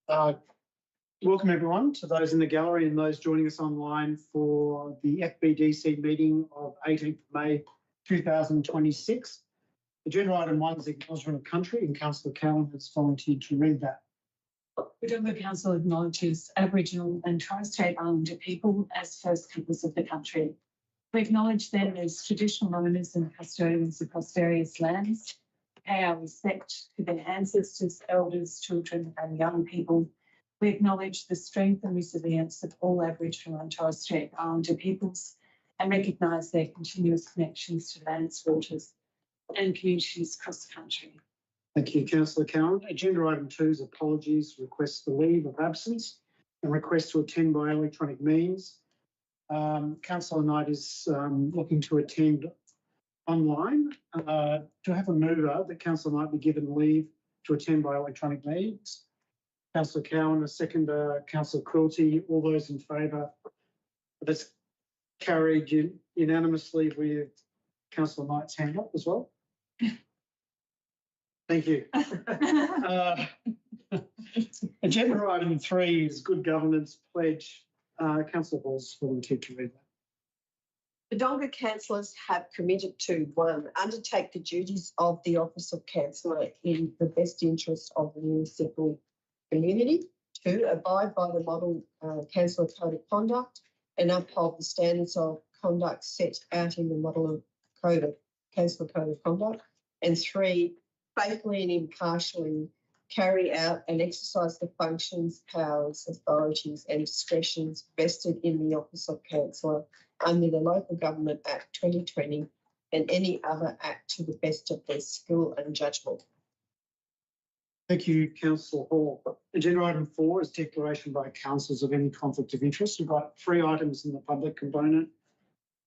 Uh, Welcome everyone, to those in the gallery and those joining us online for the FBDC meeting of 18th May 2026. Agenda item 1 is acknowledgement of country, and Councillor Cowan has volunteered to read that. Wodonga Council acknowledges Aboriginal and Torres Strait Islander people as first peoples of the country. We acknowledge them as traditional owners and custodians across various lands, pay our respect to their ancestors, elders, children and young people. We acknowledge the strength and resilience of all Aboriginal and Torres Strait Islander peoples and recognise their continuous connections to lands, waters and communities across the country. Thank you, Councillor Cowan. Agenda item 2 is apologies, requests for leave of absence and requests to attend by electronic means. Councillor Knight is looking to attend online. To have a mover that Councillor Knight be given leave to attend by electronic means. Councillor Cowan, a seconder, Councillor Quilty, all those in favour. That's carried unanimously with Councillor Knight's hand up as well. Thank you. Agenda item 3 is good governance pledge. Councillor Hall's volunteered to read that. The Wodonga councillors have committed to 1, undertake the duties of the office of councillor in the best interest of the municipal community. 2, abide by the model councillor code of conduct and uphold the standards of conduct set out in the model of councillor code of conduct. And 3, faithfully and impartially carry out and exercise the functions, powers, authorities and discretions vested in the office of councillor under the Local Government Act 2020 and any other act to the best of their skill and judgment. Thank you, Councillor Hall. Agenda item 4 is declaration by councillors of any conflict of interest. We've got 3 items in the public component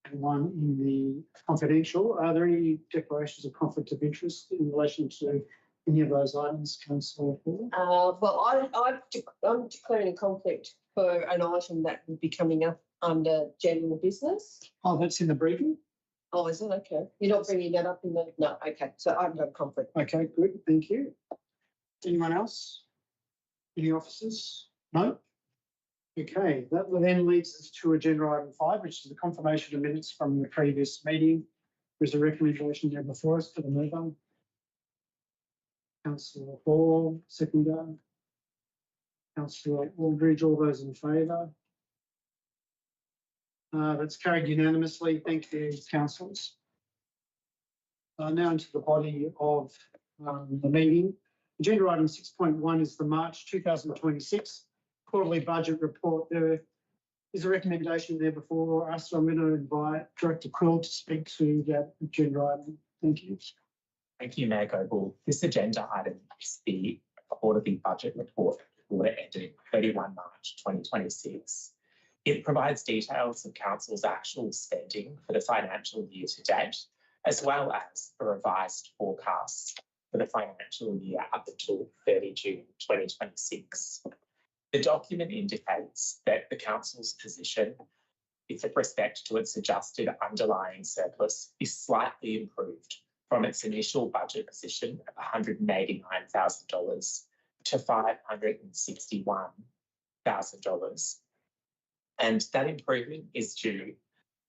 and 1 in the confidential. Are there any declarations of conflict of interest in relation to any of those items, Councillor Hall? Well, I'm declaring a conflict for an item that will be coming up under general business. Oh, that's in the briefing? Oh, is it? Okay. You're not bringing that up in the... No, okay. So I've got a conflict. Okay, good. Thank you. Anyone else? Any officers? No? Okay, that then leads us to agenda item 5, which is the confirmation of minutes from the previous meeting. There's a recommendation there before us for the mover. Councillor Hall, seconder. Councillor Aldridge, all those in favour? That's carried unanimously. Thank you, councillors. Now into the body of the meeting. Agenda item 6.1 is the March 2026 quarterly budget report. There is a recommendation there before us, so I'm going to invite Director Quill to speak to that agenda item. Thank you. Thank you, Mayor Goble. This agenda item is the quarterly budget report for the ending 31 March 2026. It provides details of Council's actual spending for the financial year to date, as well as the revised forecasts for the financial year up until 30 June 2026. The document indicates that the Council's position with respect to its adjusted underlying surplus is slightly improved from its initial budget position of $189,000 to $561,000. And that improvement is due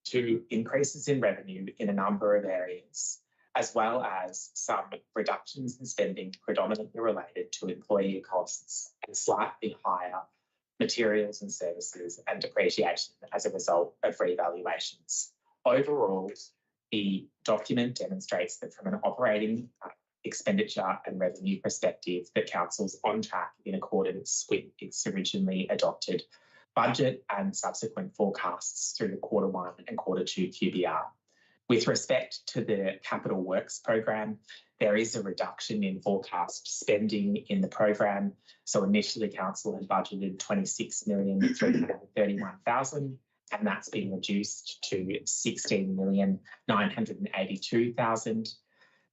to increases in revenue in a number of areas, as well as some reductions in spending predominantly related to employee costs and slightly higher materials and services and depreciation as a result of revaluations. Overall, the document demonstrates that from an operating expenditure and revenue perspective, that Council's on track in accordance with its originally adopted budget and subsequent forecasts through the Q1 and Q2 QBR. With respect to the capital works program, there is a reduction in forecast spending in the program. So initially Council had budgeted $26,331,000 and that's been reduced to $16,982,000.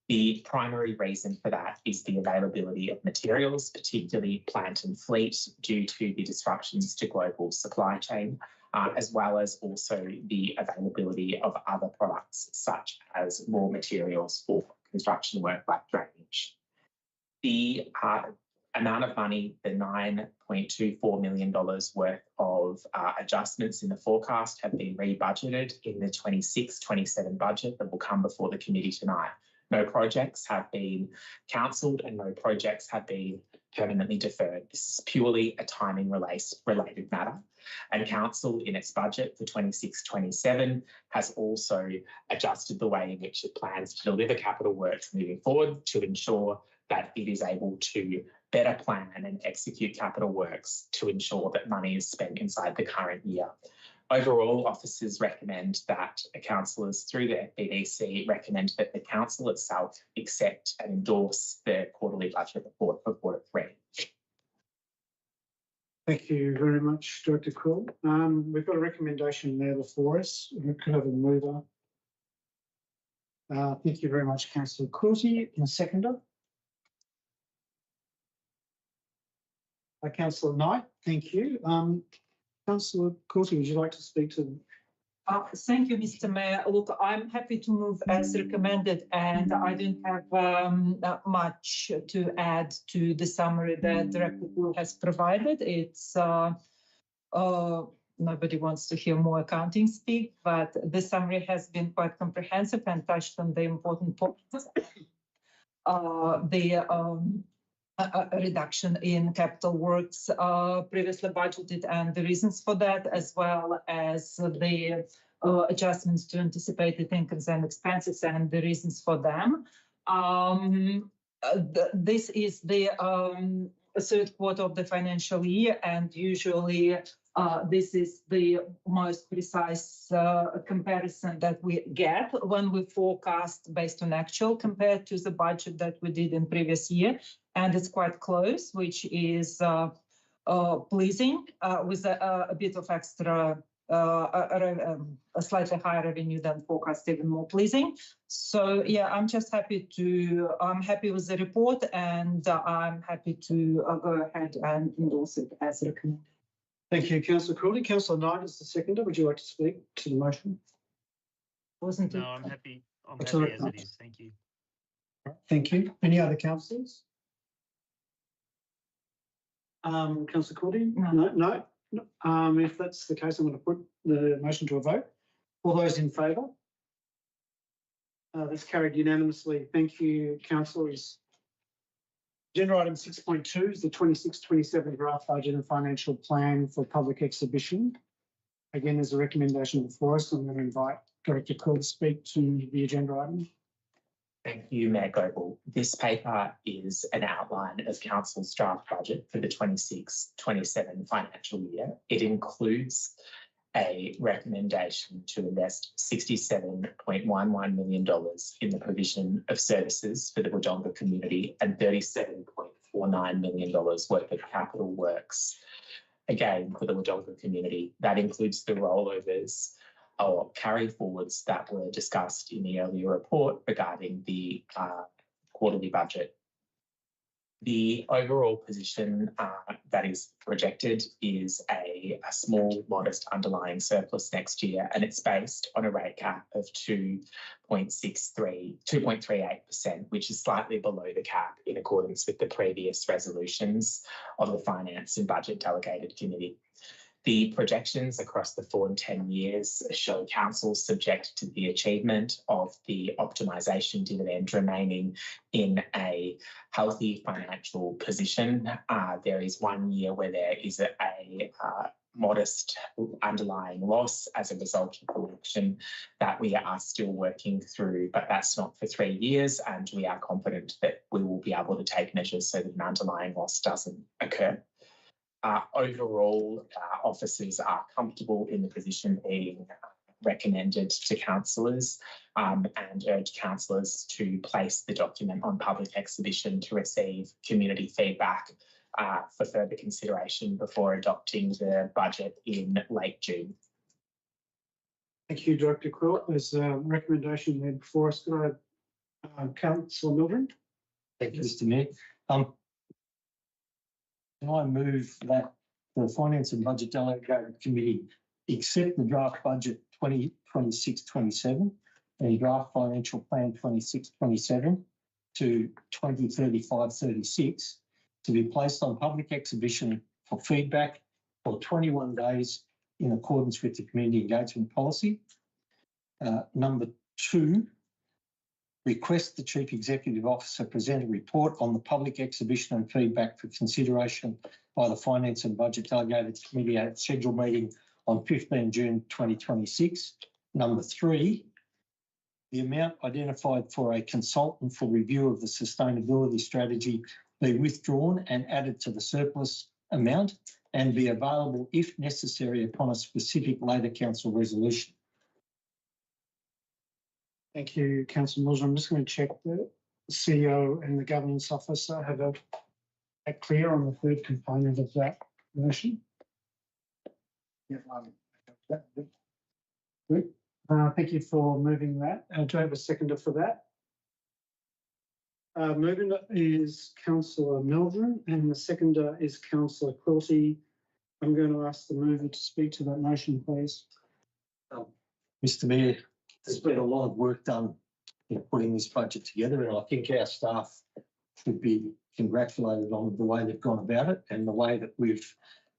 The primary reason for that is the availability of materials, particularly plant and fleet, due to the disruptions to global supply chain, as well as also the availability of other products such as raw materials for construction work like drainage. The amount of money, the $9.24 million worth of adjustments in the forecast have been rebudgeted in the 26-27 budget that will come before the committee tonight. No projects have been cancelled and no projects have been permanently deferred. This is purely a timing related matter. And Council in its budget for 26-27 has also adjusted the way in which it plans to deliver capital works moving forward to ensure that it is able to better plan and execute capital works to ensure that money is spent inside the current year. Overall, officers recommend that councillors through the FBDC recommend that the council itself accept and endorse the quarterly budget report for quarter 3. Thank you very much, Director Quill. We've got a recommendation there before us. We could have a mover. Thank you very much, Councillor Quilty. And a seconder. Councillor Knight, thank you. Councillor Quilty, would you like to speak to? Thank you, Mr. Mayor. Look, I'm happy to move as recommended, and I don't have much to add to the summary that Director Quill has provided. It's nobody wants to hear more accounting speak, but the summary has been quite comprehensive and touched on the important points. A reduction in capital works previously budgeted and the reasons for that, as well as the adjustments to anticipated incomes and expenses and the reasons for them. This is the third quarter of the financial year, and usually this is the most precise comparison that we get when we forecast based on actual compared to the budget that we did in previous year. And it's quite close, which is pleasing, with a bit of extra, a slightly higher revenue than forecast, even more pleasing. So yeah, I'm happy with the report, and I'm happy to go ahead and endorse it as recommended. Thank you, Councillor Crawley. Councillor Knight is the seconder. Would you like to speak to the motion? Wasn't it? No, I'm happy. I'm happy as it is. Thank you. Thank you. Any other councillors? Councillor Cordy? No. If that's the case, I'm going to put the motion to a vote. All those in favour? That's carried unanimously. Thank you, councillors. Agenda item 6.2 is the 26-27 draft budget and financial plan for public exhibition. Again, there's a recommendation before us. I'm going to invite Director Quill to speak to the agenda item. Thank you, Mayor Goebel. This paper is an outline of Council's draft budget for the 26-27 financial year. It includes a recommendation to invest $67.11 million in the provision of services for the Wodonga community and $37.49 million worth of capital works, again, for the Wodonga community. That includes the rollovers or carry forwards that were discussed in the earlier report regarding the quarterly budget. The overall position that is projected is a small, modest underlying surplus next year, and it's based on a rate cap of 2.38%, which is slightly below the cap in accordance with the previous resolutions of the Finance and Budget Delegated Committee. The projections across the 4 and 10 years show council subject to the achievement of the optimisation dividend remaining in a healthy financial position. There is 1 year where there is a modest underlying loss as a result of the election that we are still working through, but that's not for 3 years, and we are confident that we will be able to take measures so that an underlying loss doesn't occur. Overall, officers are comfortable in the position being recommended to councillors and urge councillors to place the document on public exhibition to receive community feedback for further consideration before adopting the budget in late June. Thank you, Director Quill. There's a recommendation there before us. Councillor Mildren. Thank you, Mr. Mayor. Can I move that the Finance and Budget Delegated Committee accept the draft budget 2026-27 and draft financial plan 26-27 to 2035-36 to be placed on public exhibition for feedback for 21 days in accordance with the community engagement policy. Number 2, request the Chief Executive Officer present a report on the public exhibition and feedback for consideration by the Finance and Budget Delegated Committee at its scheduled meeting on 15 June 2026. Number 3, the amount identified for a consultant for review of the sustainability strategy be withdrawn and added to the surplus amount and be available if necessary upon a specific later council resolution. Thank you, Councillor Mills. I'm just going to check the CEO and the governance officer have a clear on the third component of that motion. Yeah, good. Thank you for moving that. Do I have a seconder for that? Moving is Councillor Meldrum and the seconder is Councillor Quilty. I'm going to ask the mover to speak to that motion, please. Mr. Mayor, there's been a lot of work done in putting this budget together, and I think our staff should be congratulated on the way they've gone about it and the way that we've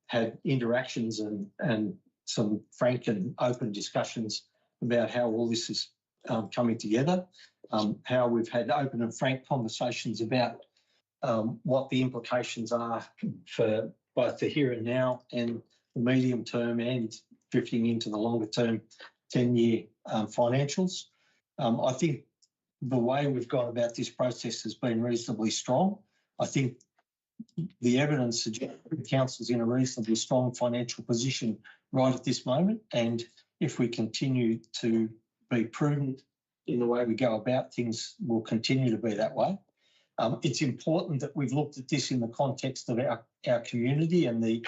had interactions and some frank and open discussions about how all this is coming together, how we've had open and frank conversations about what the implications are for both the here and now and the medium term and drifting into the longer term 10-year financials. I think the way we've gone about this process has been reasonably strong. I think the evidence suggests the council's in a reasonably strong financial position right at this moment, and if we continue to be prudent in the way we go about things, will continue to be that way. It's important that we've looked at this in the context of our community and the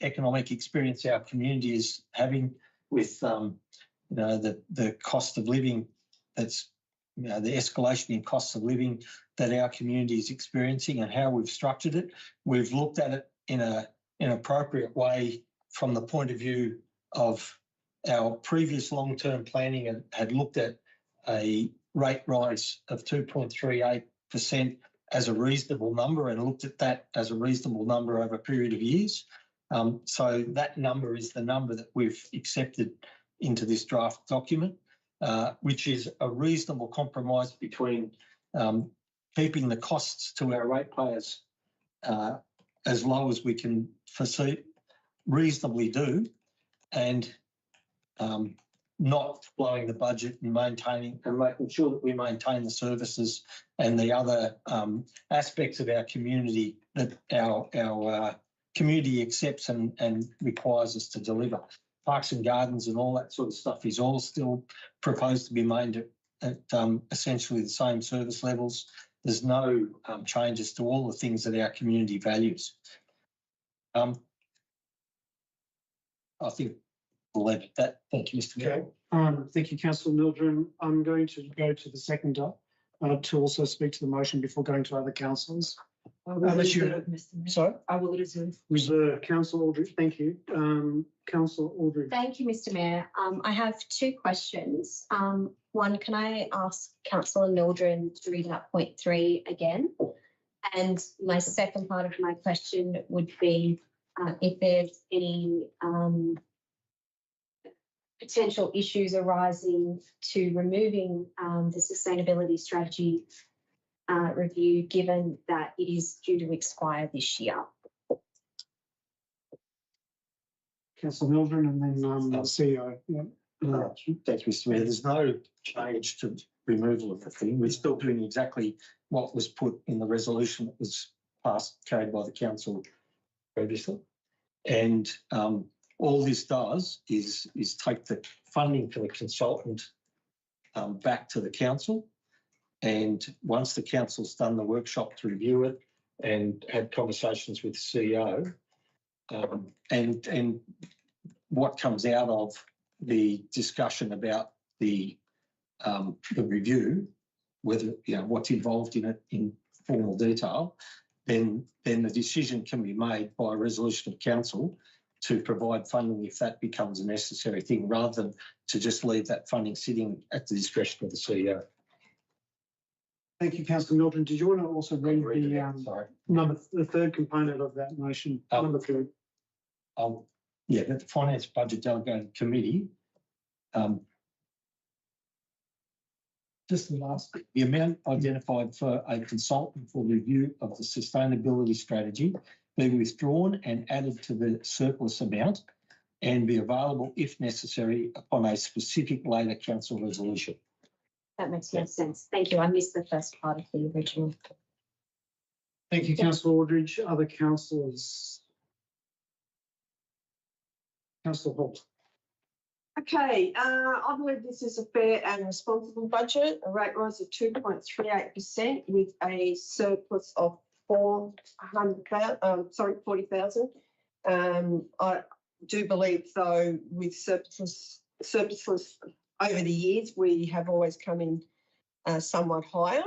economic experience our community is having with the cost of living that's the escalation in costs of living that our community is experiencing and how we've structured it. We've looked at it in an appropriate way from the point of view of our previous long-term planning and had looked at a rate rise of 2.38% as a reasonable number and looked at that as a reasonable number over a period of years. So that number is the number that we've accepted into this draft document, which is a reasonable compromise between keeping the costs to our ratepayers as low as we can reasonably do, and not blowing the budget and making sure that we maintain the services and the other aspects of our community that our community accepts and requires us to deliver. Parks and gardens and all that sort of stuff is all still proposed to be made at essentially the same service levels. There's no changes to all the things that our community values. I think we'll leave it at that. Thank you, Mr. Mayor. Thank you, Councillor Mildren. I'm going to go to the seconder to also speak to the motion before going to other councillors. Sorry? I will reserve. Reserve. Councillor Aldridge, thank you. Councillor Aldridge. Thank you, Mr. Mayor. I have 2 questions. One, can I ask Councillor Mildren to read out point 3 again? And my second part of my question would be if there's any potential issues arising to removing the sustainability strategy review, given that it is due to expire this year. Councillor Mildren and then the CEO. Yeah. Thank you, Mr. Mayor. There's no change to removal of the thing. We're still doing exactly what was put in the resolution that was carried by the council previously. And all this does is take the funding for the consultant back to the council. And once the council's done the workshop to review it and had conversations with the CEO, and what comes out of the discussion about the review, whether what's involved in it in formal detail, then the decision can be made by a resolution of council to provide funding if that becomes a necessary thing, rather than to just leave that funding sitting at the discretion of the CEO. Thank you, councillor Milton. Did you want to also read Sorry. the third component of that motion? Number 3. Yeah, that the Finance Budget Delegated Committee, Just the last bit. the amount identified for a consultant for review of the sustainability strategy be withdrawn and added to the surplus amount and be available if necessary upon a specific later council resolution. That makes no sense. Thank you. I missed the first part of the original. Thank you, councillor Aldridge. Other councillors? Councillor Holt. Okay, I believe this is a fair and responsible budget, a rate rise of 2.38% with a surplus of 40,000. I do believe, though, with surplus over the years, we have always come in somewhat higher.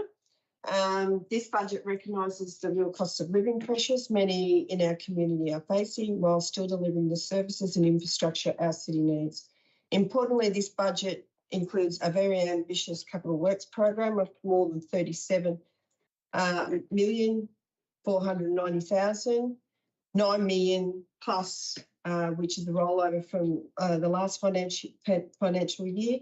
This budget recognises the real cost of living pressures many in our community are facing while still delivering the services and infrastructure our city needs. Importantly, this budget includes a very ambitious capital works program of more than 37,490,000, 9 million plus, which is the rollover from the last financial year.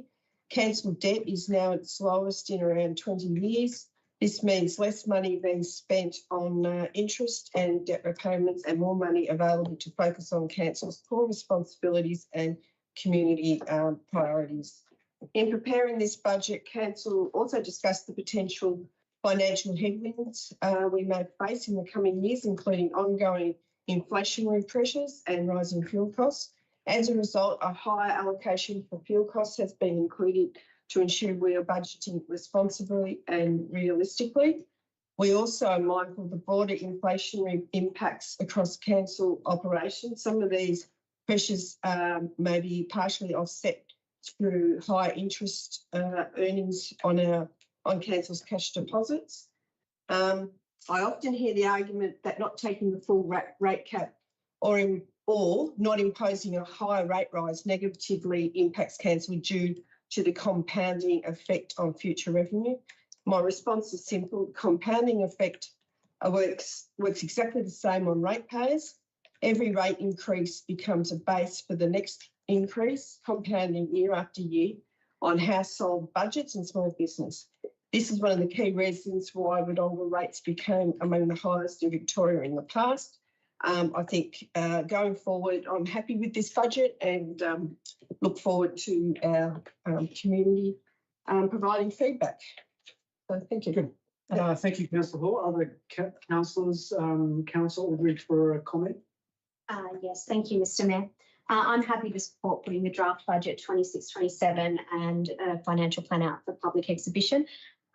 Cancelled debt is now at its lowest in around 20 years. This means less money being spent on interest and debt repayments and more money available to focus on council's core responsibilities and community priorities. In preparing this budget, council also discussed the potential financial headwinds we may face in the coming years, including ongoing inflationary pressures and rising fuel costs. As a result, a higher allocation for fuel costs has been included to ensure we are budgeting responsibly and realistically. We also are mindful of the broader inflationary impacts across council operations. Some of these pressures may be partially offset through higher interest earnings on council's cash deposits. I often hear the argument that not taking the full rate cap or not imposing a higher rate rise negatively impacts council due to the compounding effect on future revenue. My response is simple. Compounding effect works exactly the same on ratepayers. Every rate increase becomes a base for the next increase, compounding year after year on household budgets and small business. This is one of the key reasons why Wodonga rates became among the highest in Victoria in the past. I think going forward, I'm happy with this budget and look forward to our community providing feedback. So thank you. Good. Thank you, councillor Hall. Other councillors, councillor Aldridge for a comment? Yes, thank you, Mr. Mayor. I'm happy to support putting the draft budget 26-27 and a financial plan out for public exhibition.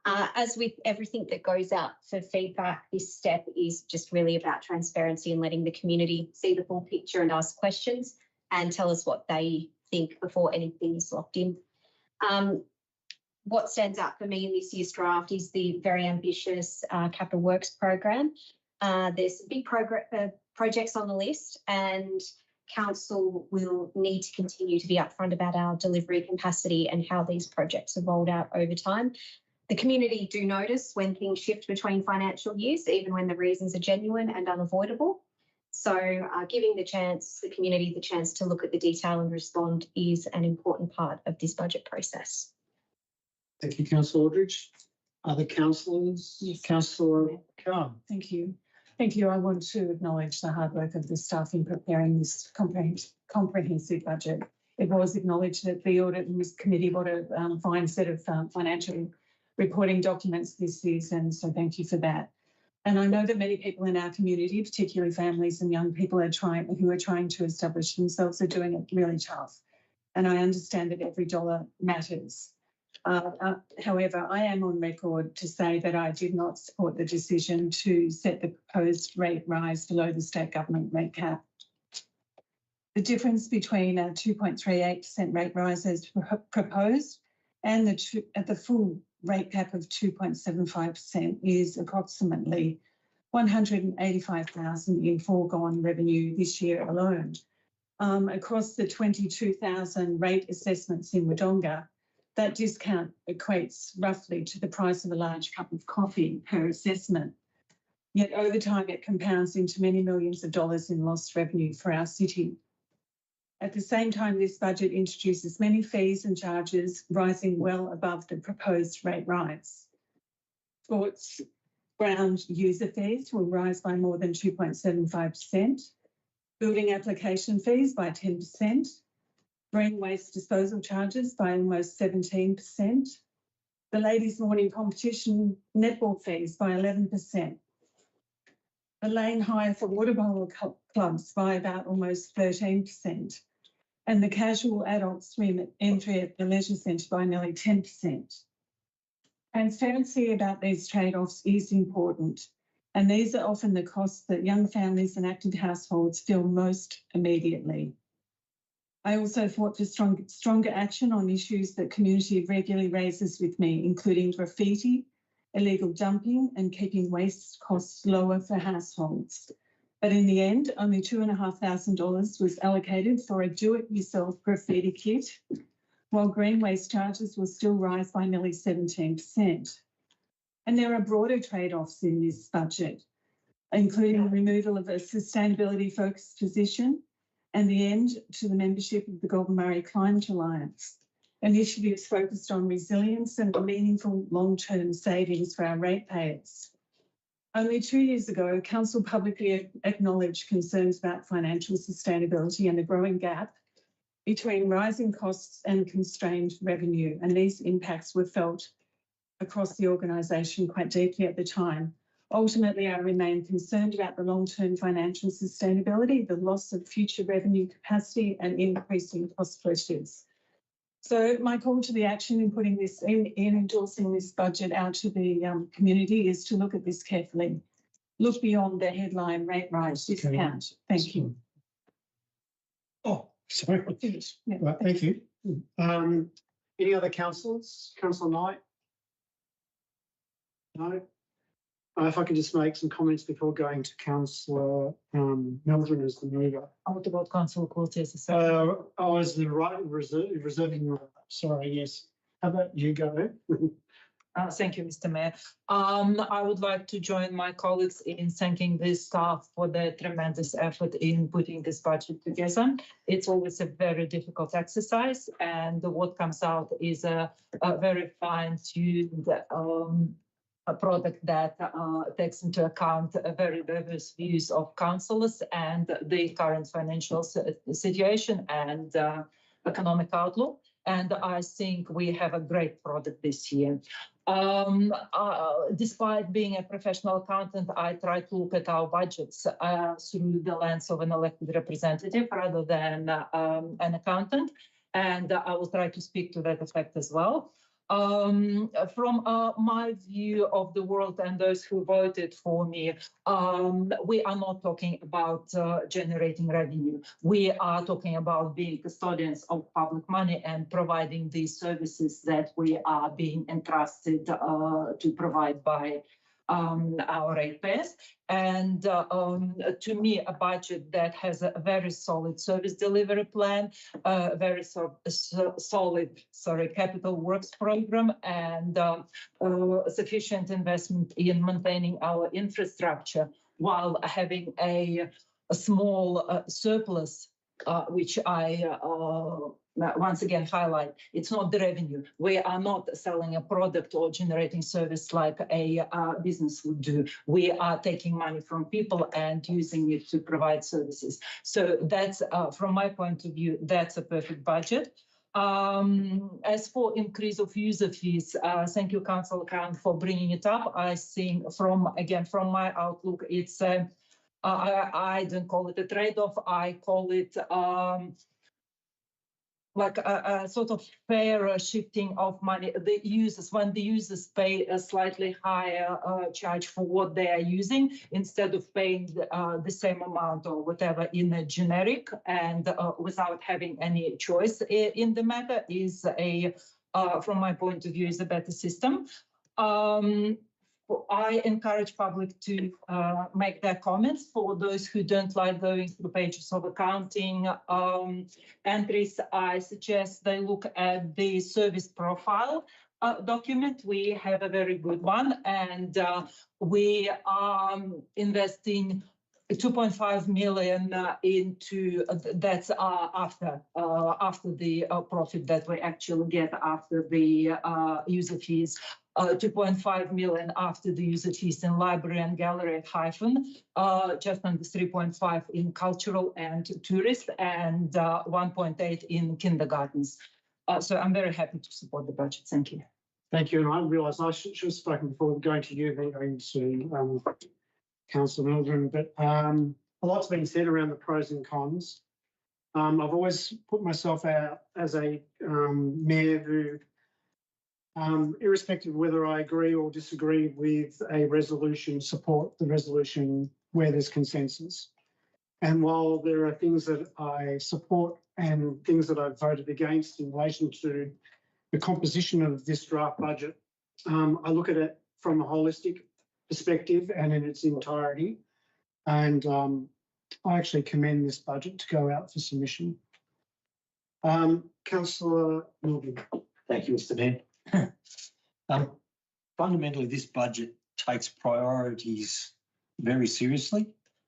As with everything that goes out for feedback, this step is just really about transparency and letting the community see the full picture and ask questions and tell us what they think before anything is locked in. What stands out for me in this year's draft is the very ambitious capital works program. There's big projects on the list, and council will need to continue to be upfront about our delivery capacity and how these projects are rolled out over time. The community do notice when things shift between financial years, even when the reasons are genuine and unavoidable. So giving the community the chance to look at the detail and respond is an important part of this budget process. Thank you, councillor Aldridge. Other councillors? Yes. Councillor Carr. Thank you. Thank you. I want to acknowledge the hard work of the staff in preparing this comprehensive budget. It was acknowledged that the Audit and Risk Committee, what a fine set of financial reporting documents this is, and so thank you for that. And I know that many people in our community, particularly families and young people who are trying to establish themselves, are doing it really tough. And I understand that every dollar matters. However, I am on record to say that I did not support the decision to set the proposed rate rise below the state government rate cap. The difference between a 2.38% rate rise as proposed and the full rate cap of 2.75% is approximately $185,000 in foregone revenue this year alone. Across the 22,000 rate assessments in Wodonga, That discount equates roughly to the price of a large cup of coffee per assessment. Yet over time, it compounds into many millions of dollars in lost revenue for our city. At the same time, this budget introduces many fees and charges rising well above the proposed rate rise. Sports ground user fees will rise by more than 2.75%, building application fees by 10%, green waste disposal charges by almost 17%, the ladies' morning competition netball fees by 11%, the lane hire for water bottle clubs by about almost 13%, and the casual adult swim entry at the leisure centre by nearly 10%. Transparency about these trade-offs is important, and these are often the costs that young families and active households feel most immediately. I also fought for stronger action on issues that community regularly raises with me, including graffiti, illegal dumping, and keeping waste costs lower for households. But in the end, only $2,500 was allocated for a do-it-yourself graffiti kit, while green waste charges will still rise by nearly 17%. And there are broader trade-offs in this budget, including the removal of a sustainability-focused position and the end to the membership of the Golden Murray Climate Alliance. Initiatives focused on resilience and meaningful long-term savings for our ratepayers. Only 2 years ago, Council publicly acknowledged concerns about financial sustainability and the growing gap between rising costs and constrained revenue, and these impacts were felt across the organisation quite deeply at the time. Ultimately, I remain concerned about the long-term financial sustainability, the loss of future revenue capacity and increasing cost pressures. So my call to the action in putting this in endorsing this budget out to the community is to look at this carefully. Look beyond the headline rate rise discount. Thank you. Oh, sorry. Yeah. Right, thank you. Any other councillors? Councillor Knight? No? If I could just make some comments before going to Councillor Meldrum as the mover. What about Councillor Cortez? I was the right reserving. Sorry, yes. How about you go? Thank you, Mr. Mayor. I would like to join my colleagues in thanking the staff for their tremendous effort in putting this budget together. It's always a very difficult exercise, and what comes out is a very fine-tuned a product that takes into account very diverse views of councillors and the current financial situation and economic outlook. And I think we have a great product this year. Despite being a professional accountant, I try to look at our budgets through the lens of an elected representative rather than an accountant. And I will try to speak to that effect as well. From my view of the world and those who voted for me, we are not talking about generating revenue. We are talking about being custodians of public money and providing the services that we are being entrusted to provide by our ratepayers. And to me, a budget that has a very solid service delivery plan, a very solid capital works program, and sufficient investment in maintaining our infrastructure while having a small surplus, which I once again highlight. It's not the revenue. We are not selling a product or generating service like a business would do. We are taking money from people and using it to provide services. So that's, from my point of view, that's a perfect budget. As for increase of user fees, thank you, Councillor Khan, for bringing it up. I think from my outlook, it's I don't call it a trade-off. I call it like a sort of fair shifting of money. The users, when the users pay a slightly higher charge for what they are using, instead of paying the same amount or whatever in a generic and without having any choice in the matter, is a, from my point of view, is a better system. I encourage public to make their comments. For those who don't like going through pages of accounting entries, I suggest they look at the service profile document. We have a very good one, and we are investing 2.5 million into that's after the profit that we actually get after the user fees. 2.5 million after the user fees in library and gallery at Hyphen, just under 3.5 in cultural and tourist, and 1.8 in kindergartens. So I'm very happy to support the budget. Thank you. Thank you. And I realise I should have spoken before going to you, then going to Councillor Mildren, but a lot's been said around the pros and cons. I've always put myself out as a mayor who, irrespective of whether I agree or disagree with a resolution, support the resolution where there's consensus. And while there are things that I support and things that I've voted against in relation to the composition of this draft budget, I look at it from a holistic perspective and in its entirety. And I actually commend this budget to go out for submission. Councillor Milby. Thank you, Mr. Mayor. Fundamentally, this budget takes priorities very seriously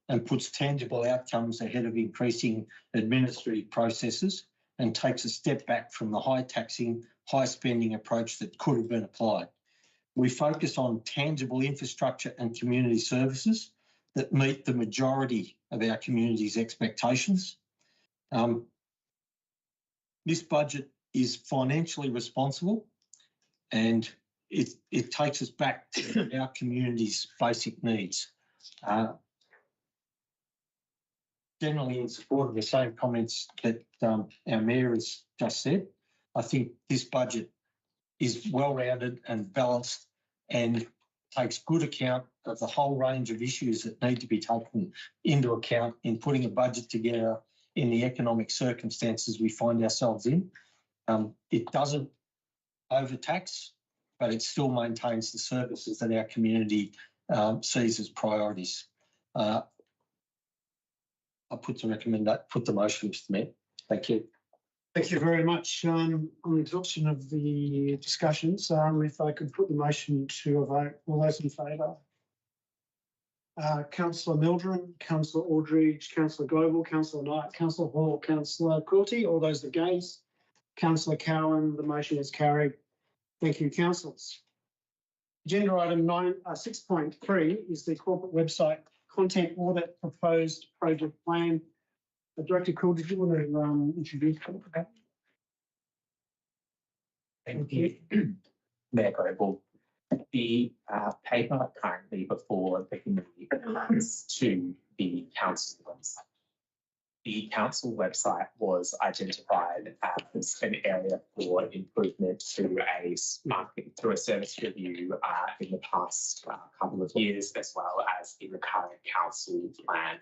and puts tangible outcomes ahead of increasing administrative processes and takes a step back from the high taxing, high spending approach that could have been applied. We focus on tangible infrastructure and community services that meet the majority of our community's expectations. This budget is financially responsible, and it takes us back to our community's basic needs. Generally in support of the same comments that our Mayor has just said, I think this budget is well-rounded and balanced and takes good account of the whole range of issues that need to be taken into account in putting a budget together in the economic circumstances we find ourselves in. It doesn't overtax, but it still maintains the services that our community sees as priorities. I put the motion, Mr. Mayor. Thank you. Thank you very much. On the exhaustion of the discussions, if I could put the motion to a vote, all those in favour? Councillor Mildren, Councillor Aldridge, Councillor Global, Councillor Knight, Councillor Hall, Councillor Quilty, all those against? Councillor Cowan, the motion is carried. Thank you, councillors. Agenda item 6.3 is the corporate website content audit proposed project plan. Director Cool, did you want to introduce that? Thank you, Mayor Global. The paper currently before the committee relates to the council website. The council website was identified as an area for improvement through a service review in the past couple of years, as well as in the current council plan.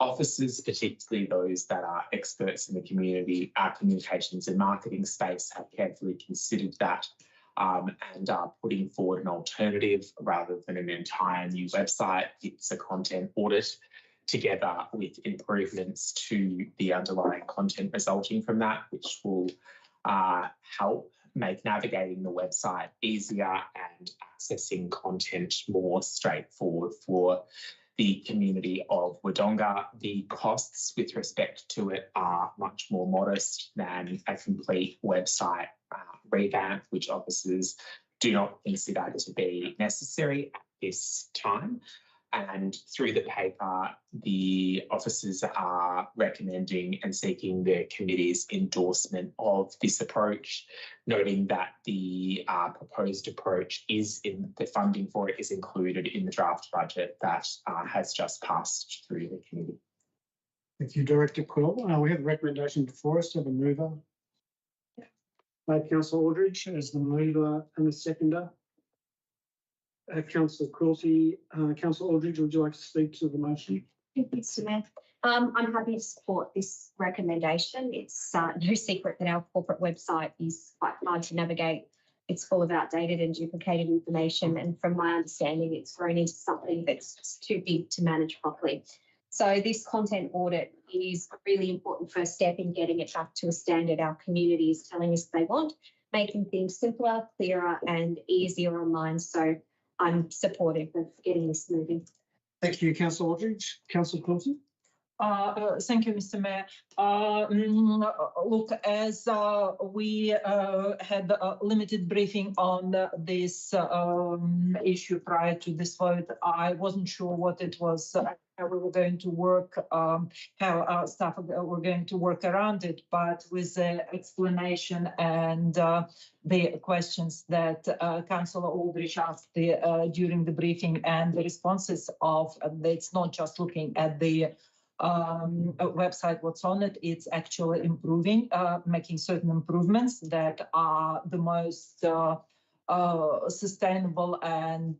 Officers, particularly those that are experts in the community communications and marketing space, have carefully considered that and are putting forward an alternative rather than an entire new website. It's a content audit together with improvements to the underlying content resulting from that, which will help make navigating the website easier and accessing content more straightforward for the community of Wodonga. The costs with respect to it are much more modest than a complete website revamp, which officers do not consider to be necessary at this time. And through the paper, the officers are recommending and seeking the committee's endorsement of this approach, noting that the proposed approach is in the funding for it is included in the draft budget that has just passed through the committee. Thank you, Director Quill. We have a recommendation before us to have a mover. Councillor Aldridge as the mover and the seconder. Councillor Quilty, Councillor Aldridge, would you like to speak to the motion? Thank you, Mr. Mayor. I'm happy to support this recommendation. It's no secret that our corporate website is quite hard to navigate it's full of outdated and duplicated information. And from my understanding, it's grown into something that's just too big to manage properly. So this content audit is a really important first step in getting it back to a standard our community is telling us they want, making things simpler, clearer and easier online. So I'm supportive of getting this moving. Thank you, Councillor Aldridge. Councillor Clinton? Thank you, Mr. Mayor. Look, as we had a limited briefing on this issue prior to this vote, I wasn't sure what it was, how we were going to work, how our staff were going to work around it. But with the explanation and the questions that Councillor Aldridge asked during the briefing and the responses of, it's not just looking at the website, what's on it, it's actually improving, making certain improvements that are the most sustainable and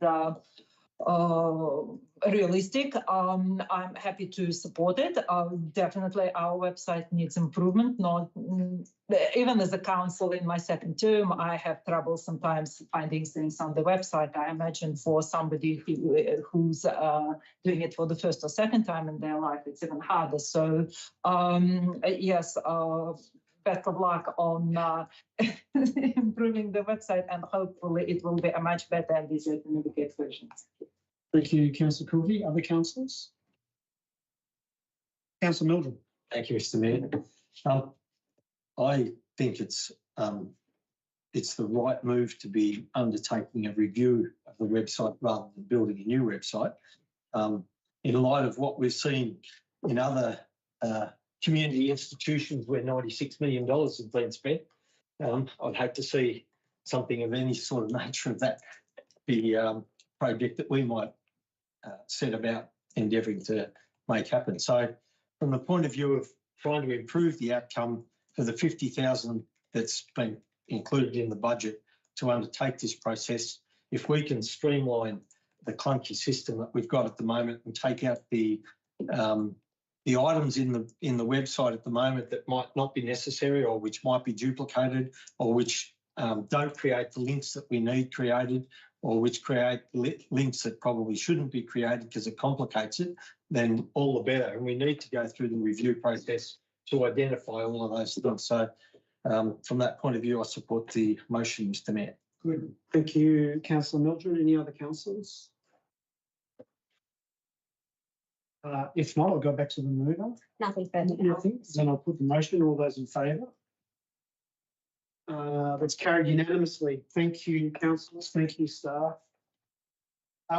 realistic. I'm happy to support it. Definitely our website needs improvement. Not even as a council in my second term, I have trouble sometimes finding things on the website. I imagine for somebody who's doing it for the first or second time in their life, it's even harder. So yes, best of luck on improving the website, and hopefully it will be a much better and easier to navigate version. Thank you, Councillor Cooley. Other councillors? Councillor Mildred? Thank you, Mr. Mayor. I think it's the right move to be undertaking a review of the website rather than building a new website. In light of what we've seen in other community institutions where $96 million has been spent, I'd hope to see something of any sort of nature of that be project that we might set about endeavouring to make happen. So from the point of view of trying to improve the outcome for the 50,000 that's been included in the budget to undertake this process, if we can streamline the clunky system that we've got at the moment and take out the items in the website at the moment that might not be necessary or which might be duplicated or which don't create the links that we need created, or which create links that probably shouldn't be created because it complicates it, then all the better. And we need to go through the review process to identify all of those things. So from that point of view, I support the motion, Mr. Mayor. Good. Thank you, Councillor Mildred. Any other councillors? If not, I'll go back to the mover. Nothing further. Nothing. Then I'll put the motion. All those in favour? That's carried unanimously. Thank you, councillors. Thank you, staff.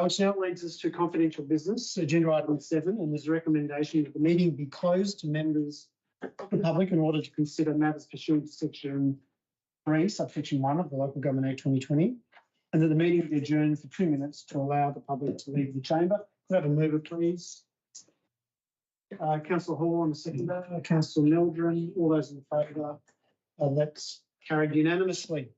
Which now leads us to confidential business, agenda item 7, and there's a recommendation that the meeting be closed to members of the public in order to consider matters pursuant to section 3, subsection 1 of the Local Government Act 2020, and that the meeting be adjourned for 2 minutes to allow the public to leave the chamber. Could I have a mover, please? Councillor Hall on the seconder, Councillor Mildred, all those in favour. That's carried unanimously.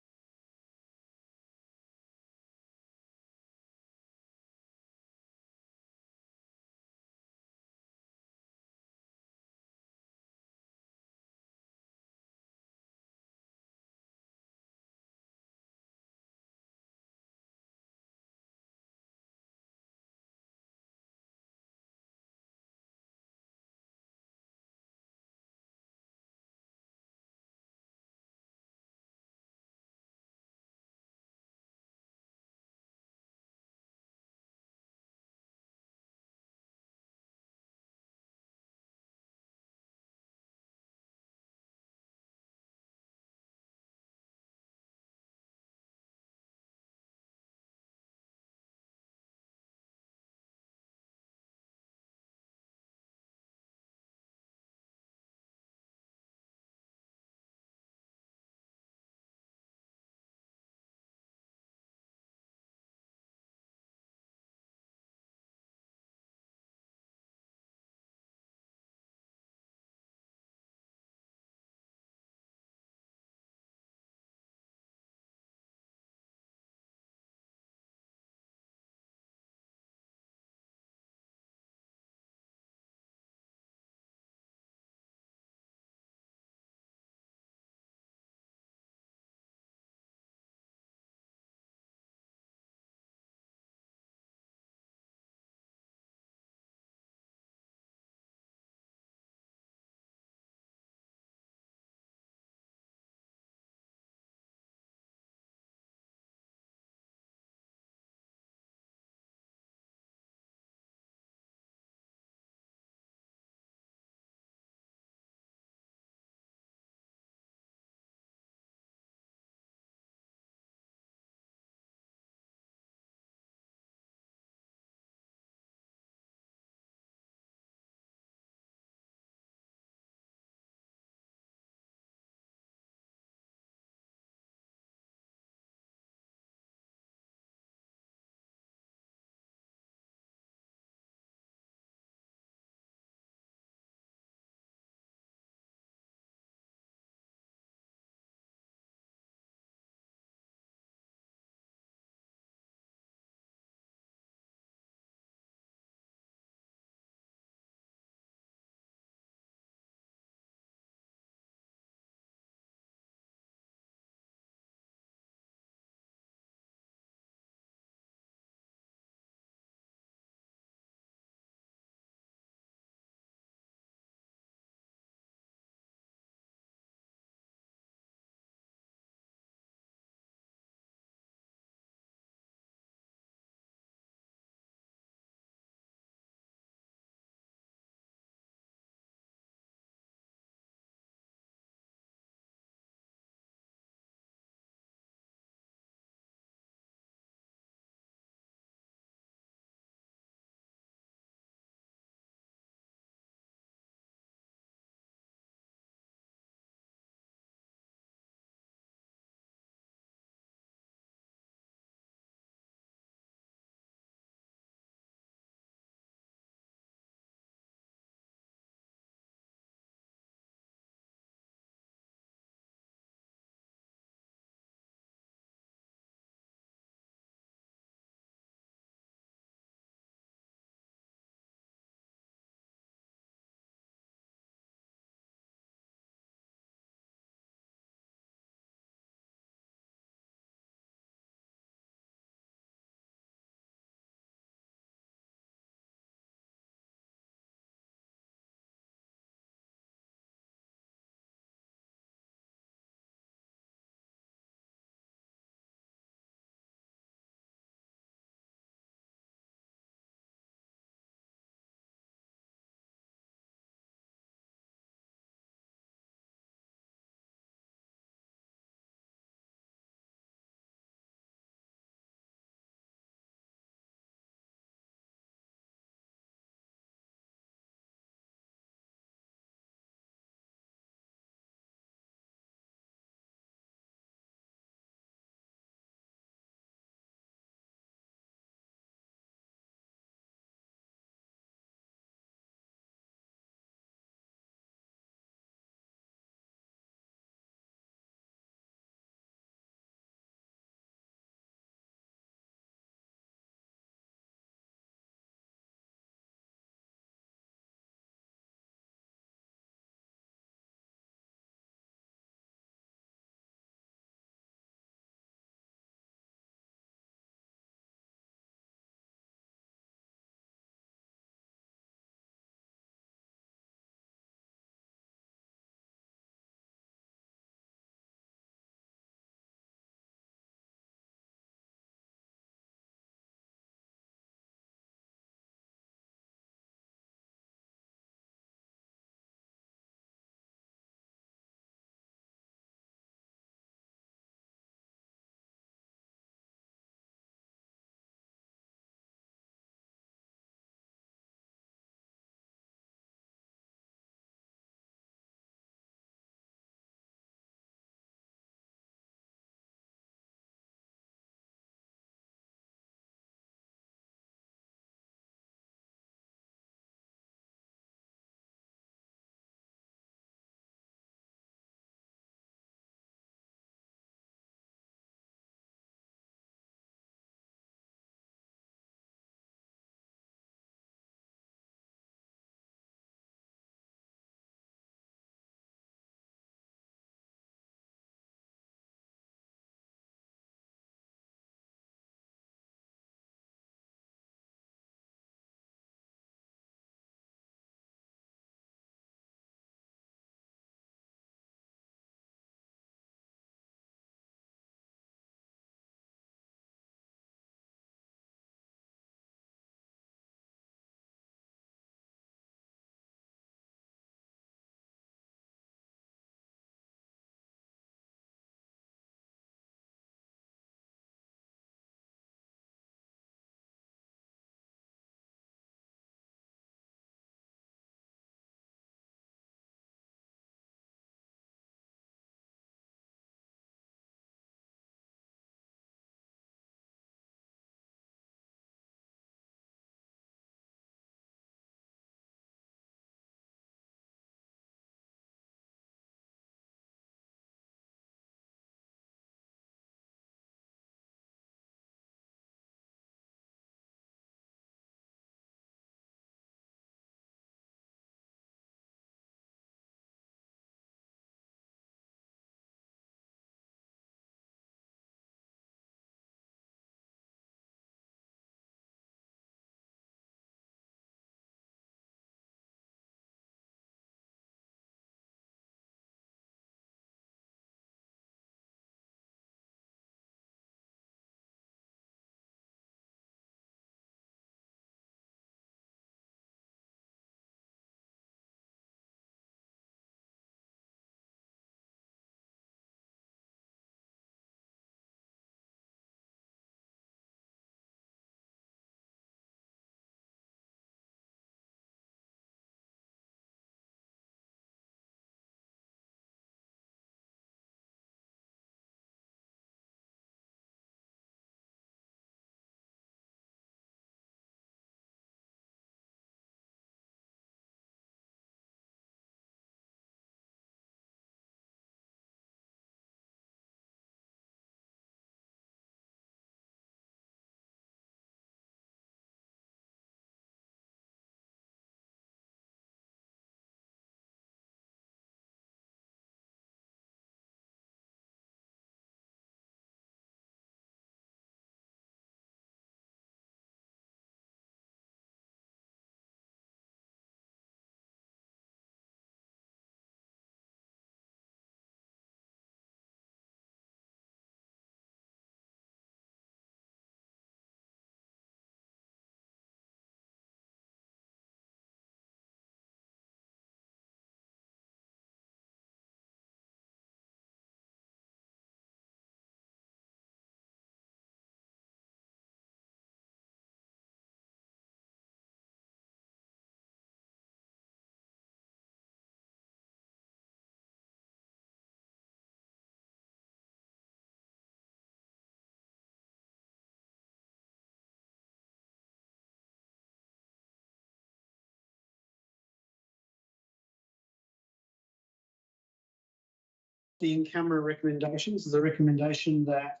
the in-camera recommendations. There's a recommendation that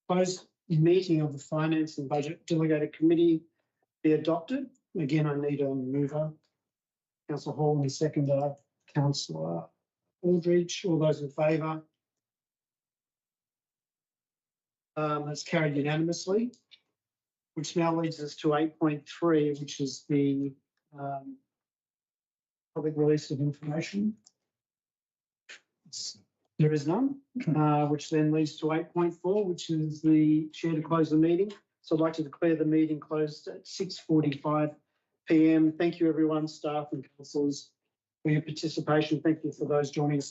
closed meeting of the Finance and Budget Delegated Committee be adopted. Again, I need a mover. Councillor Hall and a seconder, Councillor Aldridge. All those in favour? That's carried unanimously, which now leads us to 8.3, which is the public release of information. There is none, which then leads to 8.4, which is the chair to close the meeting. So I'd like to declare the meeting closed at 6:45 p.m. Thank you, everyone, staff and councillors, for your participation. Thank you for those joining us